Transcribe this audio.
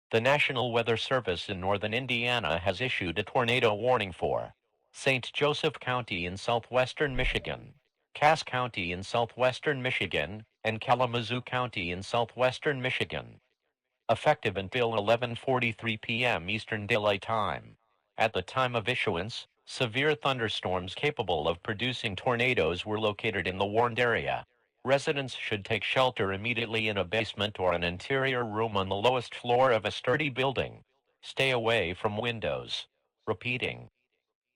The National Weather Service in northern Indiana has issued a tornado warning for St. Joseph County in southwestern Michigan, Cass County in southwestern Michigan, and Kalamazoo County in southwestern Michigan, effective until 11:43 p.m. Eastern Daylight Time. At the time of issuance, severe thunderstorms capable of producing tornadoes were located in the warned area. Residents should take shelter immediately in a basement or an interior room on the lowest floor of a sturdy building. Stay away from windows. Repeating,